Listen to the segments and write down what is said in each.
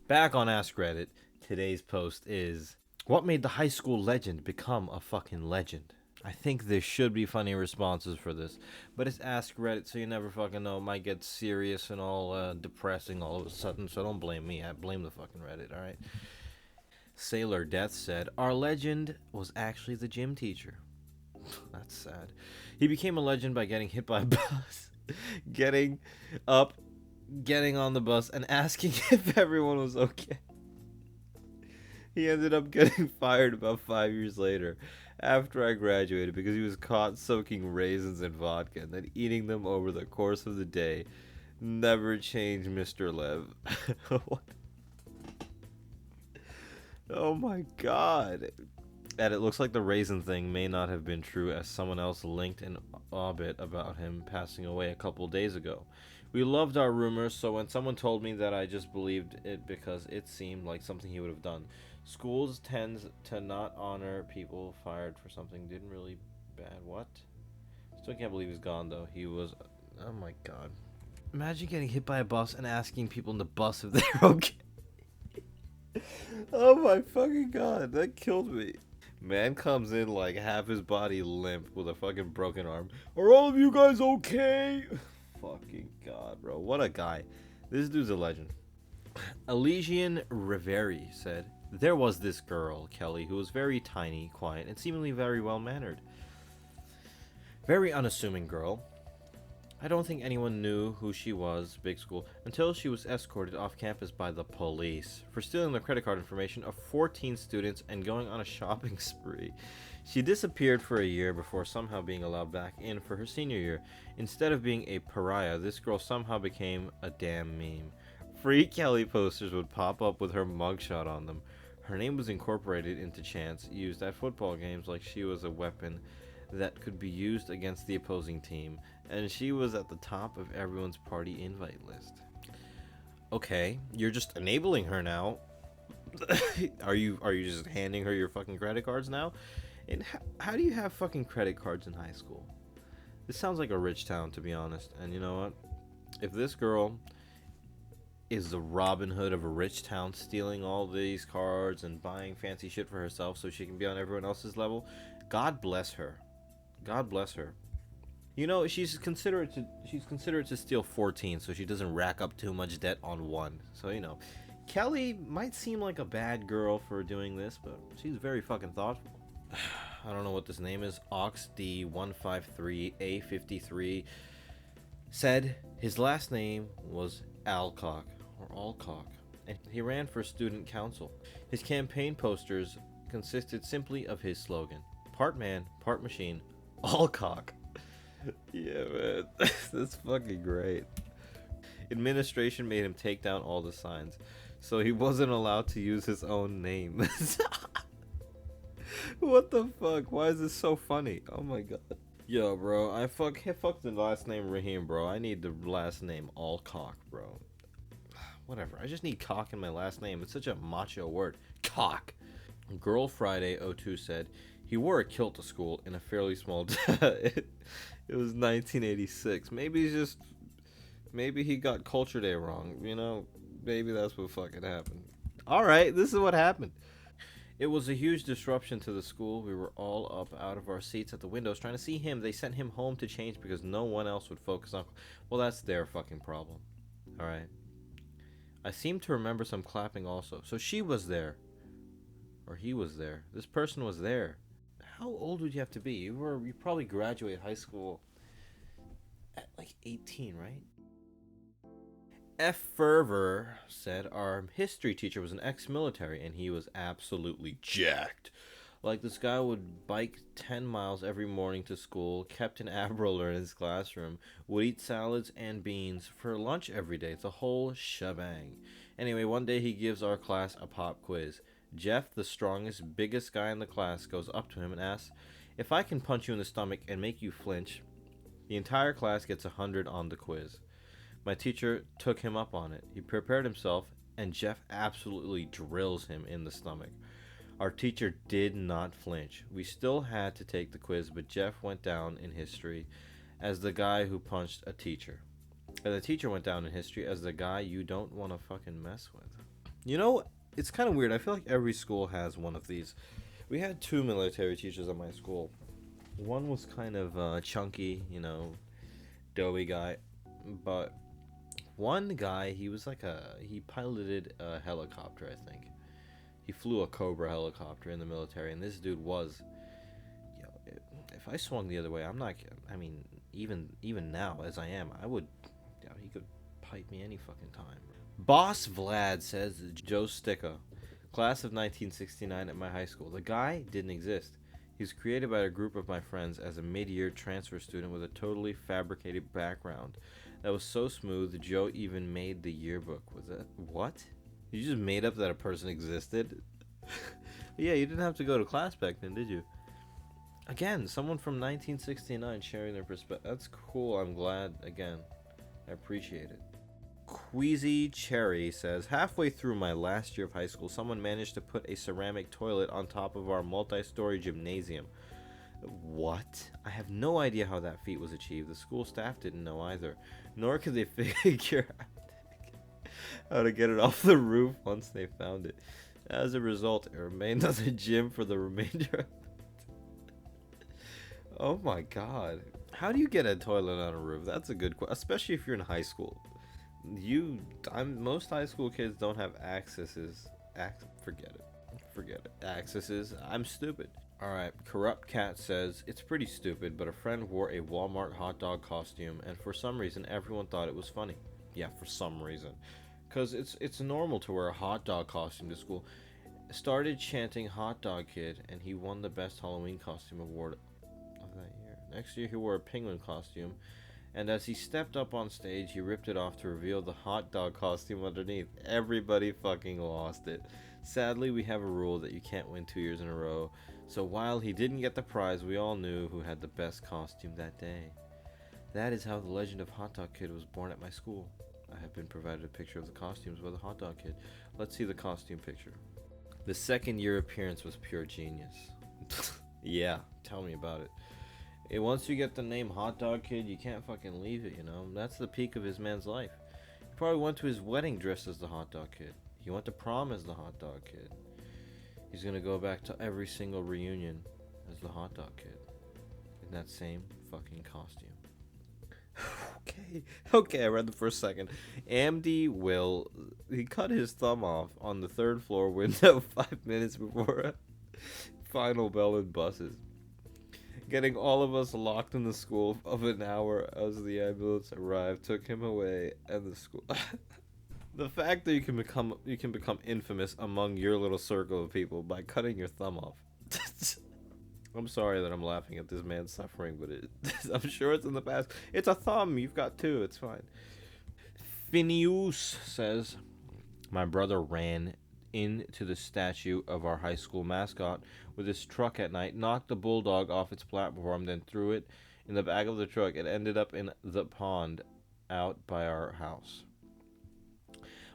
Back on askreddit, today's post is, what made the high school legend become a fucking legend? I think there should be funny responses for this, but it's askreddit, so you never fucking know. It might get serious and all depressing all of a sudden, so don't blame me. I blame the fucking Reddit, alright? SailorDeath said, our legend was actually the gym teacher. That's sad. He became a legend by getting hit by a bus, getting up, getting on the bus, and asking if everyone was okay. He ended up getting fired about 5 years later after I graduated because he was caught soaking raisins in vodka and then eating them over the course of the day. Never change, Mr. Lev. What? Oh my god. And it looks like the raisin thing may not have been true, as someone else linked an obit about him passing away a couple days ago. We loved our rumors, so when someone told me that, I just believed it because it seemed like something he would have done. Schools tend to not honor people fired for something didn't really bad. What? Still can't believe he's gone though. He was, oh my god. Imagine getting hit by a bus and asking people in the bus if they're okay. Oh my fucking god, that killed me. Man comes in like half his body limp with a fucking broken arm. Are all of you guys okay? Fucking god, bro. What a guy. This dude's a legend. ElysianRiveri said, there was this girl, Kelly, who was very tiny, quiet, and seemingly very well-mannered. Very unassuming girl. I don't think anyone knew who she was, big school, until she was escorted off campus by the police for stealing the credit card information of 14 students and going on a shopping spree. She disappeared for a year before somehow being allowed back in for her senior year. Instead of being a pariah, this girl somehow became a damn meme. Free Kelly posters would pop up with her mugshot on them. Her name was incorporated into chants used at football games like she was a weapon that could be used against the opposing team, and she was at the top of everyone's party invite list. Okay, you're just enabling her now. Are you just handing her your fucking credit cards now? And how do you have fucking credit cards in high school? This sounds like a rich town, to be honest. And you know what? If this girl is the Robin Hood of a rich town, stealing all these cards and buying fancy shit for herself so she can be on everyone else's level, God bless her. God bless her. You know, she's considerate to steal 14 so she doesn't rack up too much debt on one. So, you know, Kelly might seem like a bad girl for doing this, but she's very fucking thoughtful. I don't know what this name is. OxD153A53 said his last name was Alcock, or Alcock, and he ran for student council. His campaign posters consisted simply of his slogan, part man, part machine, Alcock. Yeah, man. That's fucking great. Administration made him take down all the signs, so he wasn't allowed to use his own name. What the fuck? Why is this so funny? Oh my god. Yo, bro, I fuck the last name Raheem, bro. I need the last name Alcock, bro. Whatever. I just need cock in my last name. It's such a macho word. Cock. Girl Friday 02 said he wore a kilt to school in a fairly small it was 1986. Maybe he got culture day wrong, you know? Maybe that's what fucking happened. Alright, this is what happened. It was a huge disruption to the school. We were all up out of our seats at the windows trying to see him. They sent him home to change because no one else would focus on... Well, that's their fucking problem. Alright. I seem to remember some clapping also. So she was there. Or he was there. This person was there. How old would you have to be? You probably graduated high school at like 18, right? Fervor said our history teacher was an ex-military and he was absolutely jacked. Like, this guy would bike 10 miles every morning to school, kept an ab roller in his classroom, would eat salads and beans for lunch every day. It's a whole shebang. Anyway, one day he gives our class a pop quiz. Jeff, the strongest, biggest guy in the class, goes up to him and asks, if I can punch you in the stomach and make you flinch, the entire class gets 100 on the quiz. My teacher took him up on it. He prepared himself, and Jeff absolutely drills him in the stomach. Our teacher did not flinch. We still had to take the quiz, but Jeff went down in history as the guy who punched a teacher. And the teacher went down in history as the guy you don't want to fucking mess with. You know, it's kind of weird. I feel like every school has one of these. We had two military teachers at my school. One was kind of chunky, you know, doughy guy. But one guy, he piloted a helicopter, I think. He flew a Cobra helicopter in the military, and this dude was, you know, if I swung the other way, I'm not, I mean, even now, as I am, I would, you know, he could pipe me any fucking time. Boss Vlad says, Joe Sticka, class of 1969 at my high school. The guy didn't exist. He was created by a group of my friends as a mid-year transfer student with a totally fabricated background that was so smooth, Joe even made the yearbook. Was that what? You just made up that a person existed? Yeah, you didn't have to go to class back then, did you? Again, someone from 1969 sharing their perspective. That's cool. I'm glad. Again, I appreciate it. Queasycherry says, halfway through my last year of high school, someone managed to put a ceramic toilet on top of our multi-story gymnasium. What? I have no idea how that feat was achieved. The school staff didn't know either, nor could they figure out how to get it off the roof once they found it. As a result, it remained on the gym for the remainder of it. Oh my god. How do you get a toilet on a roof? That's a good question, especially if you're in high school. Most high school kids don't have accesses. Forget it. Accesses. I'm stupid. Alright, corruptcat says, it's pretty stupid, but a friend wore a Walmart hot dog costume, and for some reason everyone thought it was funny. Yeah, for some reason. Because it's normal to wear a hot dog costume to school. Started chanting hotdogkid, and he won the best Halloween costume award of that year. Next year he wore a penguin costume, and as he stepped up on stage, he ripped it off to reveal the hot dog costume underneath. Everybody fucking lost it. Sadly, we have a rule that you can't win 2 years in a row, so while he didn't get the prize, we all knew who had the best costume that day. That is how the legend of hotdogkid was born at my school. I have been provided a picture of the costumes by the hotdogkid. Let's see the costume picture. The second year appearance was pure genius. Yeah, tell me about it. Once you get the name hotdogkid, you can't fucking leave it, you know? That's the peak of his man's life. He probably went to his wedding dressed as the hotdogkid. He went to prom as the hotdogkid. He's gonna go back to every single reunion as the hotdogkid in that same fucking costume. Okay, I read the first second. Amdy Will, he cut his thumb off on the third floor window 5 minutes before a final bell and buses, getting all of us locked in the school of an hour as the ambulance arrived, took him away, and the school. The fact that you can become infamous among your little circle of people by cutting your thumb off. I'm sorry that I'm laughing at this man's suffering, but I'm sure it's in the past. It's a thumb. You've got two. It's fine. Phineas says, my brother ran into the statue of our high school mascot with his truck at night, knocked the bulldog off its platform, then threw it in the back of the truck. It ended up in the pond out by our house.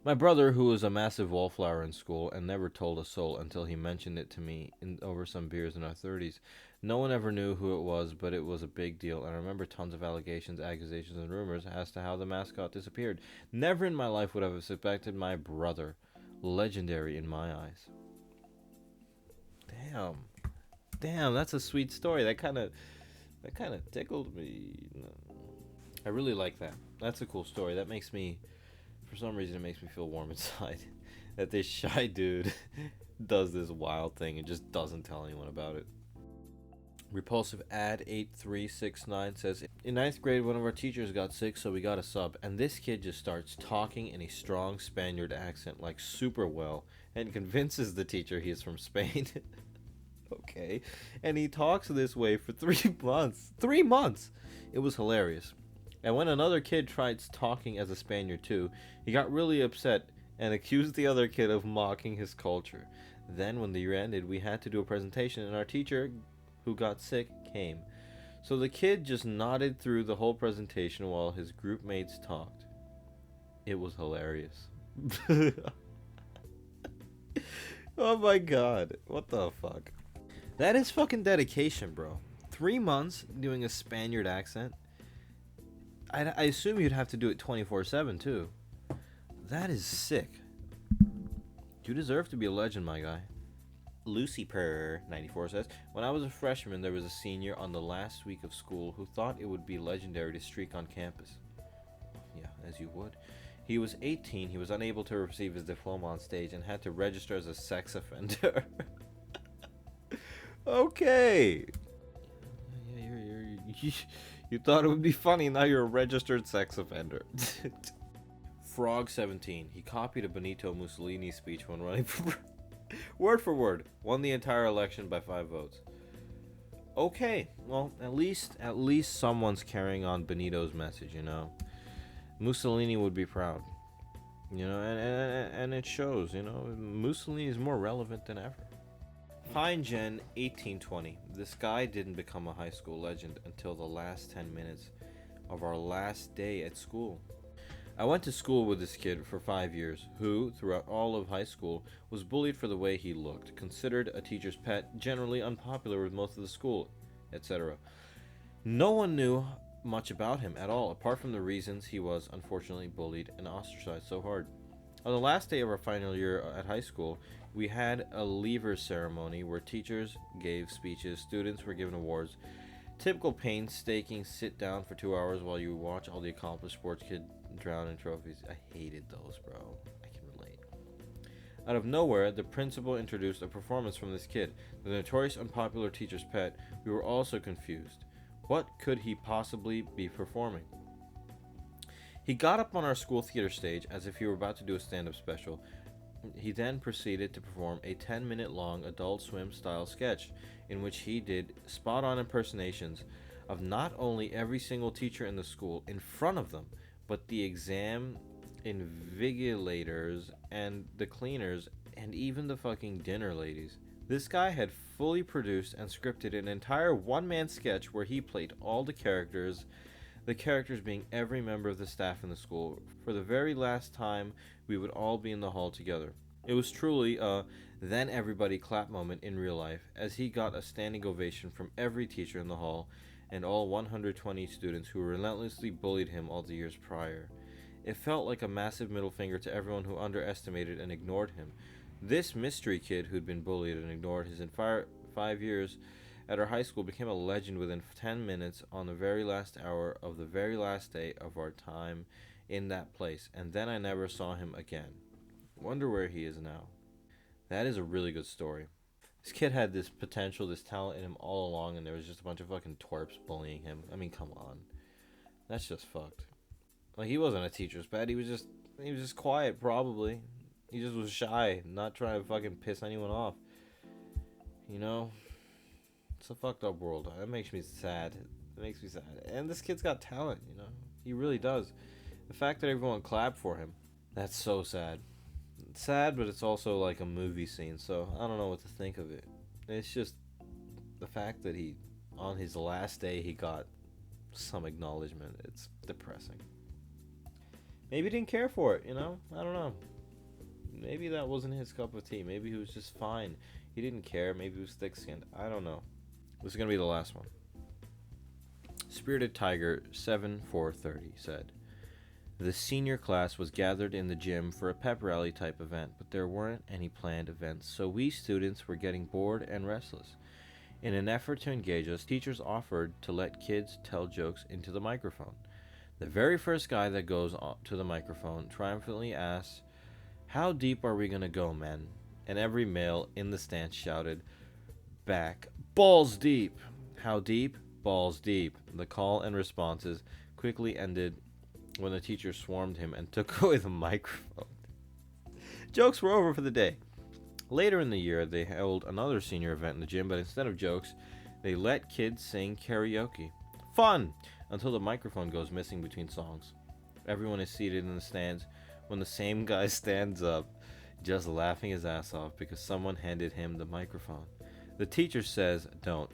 My brother, who was a massive wallflower in school and never told a soul until he mentioned it to me over some beers in our 30s. No one ever knew who it was, but it was a big deal, and I remember tons of allegations, accusations, and rumors as to how the mascot disappeared. Never in my life would I have suspected my brother. Legendary in my eyes. Damn, that's a sweet story. That kind of tickled me. I really like that. That's a cool story. That makes me... For some reason, it makes me feel warm inside that this shy dude does this wild thing and just doesn't tell anyone about it. Repulsive Ad 8369 says, in 9th grade, one of our teachers got sick, so we got a sub, and this kid just starts talking in a strong Spaniard accent, like super well, and convinces the teacher he is from Spain. Okay. And he talks this way for 3 months. 3 months! It was hilarious. And when another kid tried talking as a Spaniard too, he got really upset and accused the other kid of mocking his culture. Then when the year ended, we had to do a presentation, and our teacher, who got sick, came. So the kid just nodded through the whole presentation while his group mates talked. It was hilarious. Oh my god. What the fuck? That is fucking dedication, bro. 3 months doing a Spaniard accent. I assume you'd have to do it 24/7 too. That is sick. You deserve to be a legend, my guy. Lucifer94 says, when I was a freshman, there was a senior on the last week of school who thought it would be legendary to streak on campus. Yeah, as you would. He was 18, he was unable to receive his diploma on stage, and had to register as a sex offender. Okay. You thought it would be funny, now you're a registered sex offender. Frog17, he copied a Benito Mussolini speech when running for word for word, won the entire election by 5 votes. Okay, well, at least someone's carrying on Benito's message, you know. Mussolini would be proud, you know, and it shows, you know. Mussolini is more relevant than ever. Fine Gen 1820. This guy didn't become a high school legend until the last 10 minutes of our last day at school. I went to school with this kid for 5 years, who, throughout all of high school, was bullied for the way he looked, considered a teacher's pet, generally unpopular with most of the school, etc. No one knew much about him at all, apart from the reasons he was unfortunately bullied and ostracized so hard. On the last day of our final year at high school, we had a leaver ceremony where teachers gave speeches, students were given awards. Typical painstaking sit down for 2 hours while you watch all the accomplished sports kids drown in trophies. I hated those, bro. I can relate. Out of nowhere, the principal introduced a performance from this kid, the notorious unpopular teacher's pet. We were also confused. What could he possibly be performing? He got up on our school theater stage as if he were about to do a stand-up special. He then proceeded to perform a 10-minute long Adult Swim style sketch in which he did spot-on impersonations of not only every single teacher in the school in front of them, but the exam invigilators and the cleaners and even the fucking dinner ladies. This guy had fully produced and scripted an entire one-man sketch where he played all the characters being every member of the staff in the school. For the very last time, we would all be in the hall together. It was truly a then everybody clap moment in real life, as he got a standing ovation from every teacher in the hall and all 120 students who relentlessly bullied him all the years prior. It felt like a massive middle finger to everyone who underestimated and ignored him. This mystery kid who'd been bullied and ignored his entire 5 years at our high school became a legend within 10 minutes on the very last hour of the very last day of our time in that place, and then I never saw him again. Wonder where he is now. That is a really good story. This kid had this potential, this talent in him all along, and there was just a bunch of fucking twerps bullying him. I mean, come on. That's just fucked. Like, he wasn't a teacher's pet. He was just quiet, probably. He just was shy, not trying to fucking piss anyone off. You know? It's a fucked up world. That makes me sad. It makes me sad. And this kid's got talent, you know? He really does. The fact that everyone clapped for him, that's so sad. It's sad, but it's also like a movie scene, so I don't know what to think of it. It's just the fact that on his last day, he got some acknowledgement. It's depressing. Maybe he didn't care for it, you know? I don't know. Maybe that wasn't his cup of tea. Maybe he was just fine. He didn't care. Maybe he was thick-skinned. I don't know. This is going to be the last one. Spirited Tiger 7430 said, the senior class was gathered in the gym for a pep rally type event, but there weren't any planned events, so we students were getting bored and restless. In an effort to engage us, teachers offered to let kids tell jokes into the microphone. The very first guy that goes to the microphone triumphantly asks, "How deep are we gonna go, men?" And every male in the stance shouted back, "Balls deep!" How deep? Balls deep. The call and responses quickly ended when the teacher swarmed him and took away the microphone. Jokes were over for the day. Later in the year, they held another senior event in the gym, but instead of jokes, they let kids sing karaoke. Fun! Until the microphone goes missing between songs. Everyone is seated in the stands when the same guy stands up, just laughing his ass off because someone handed him the microphone. The teacher says, "Don't,"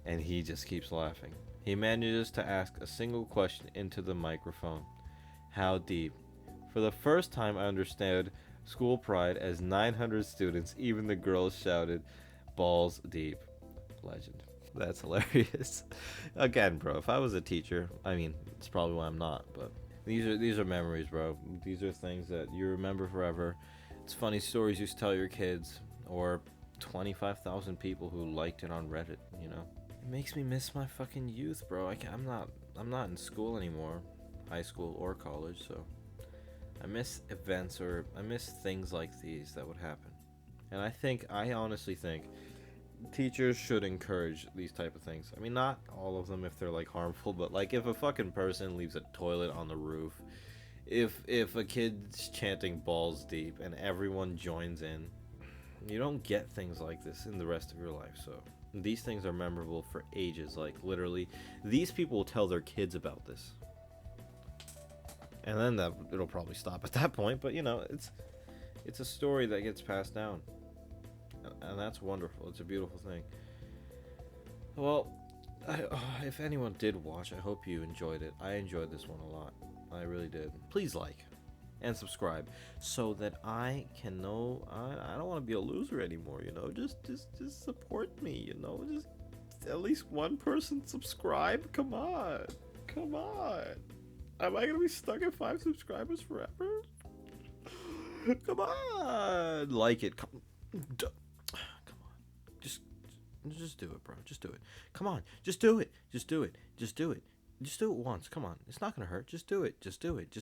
and he just keeps laughing. He manages to ask a single question into the microphone. How deep? For the first time I understood school pride as 900 students, even the girls shouted, "Balls deep." Legend. That's hilarious. Again, bro, if I was a teacher, I mean, it's probably why I'm not, but these are memories, bro. These are things that you remember forever. It's funny stories you used to tell your kids, or 25,000 people who liked it on Reddit, you know? It makes me miss my fucking youth, bro. I'm not in school anymore, high school or college, so I miss events, or I miss things like these that would happen. And I honestly think teachers should encourage these type of things. I mean, not all of them if they're like harmful, but like if a fucking person leaves a toilet on the roof, if a kid's chanting balls deep and everyone joins in, you don't get things like this in the rest of your life. So these things are memorable for ages. Like literally, these people will tell their kids about this, and then it'll probably stop at that point. But you know, it's a story that gets passed down, and that's wonderful. It's a beautiful thing. Well, if anyone did watch, I hope you enjoyed it. I enjoyed this one a lot. I really did. Please like and subscribe so that I can know I don't want to be a loser anymore, you know. Just support me, you know. Just at least one person subscribe. Come on. Come on. Am I going to be stuck at 5 subscribers forever? Come on. Like it. Come on. Just do it, bro. Just do it. Come on. Just do it. Just do it. Just do it. Just do it once. Come on. It's not going to hurt. Just do it. Just do it.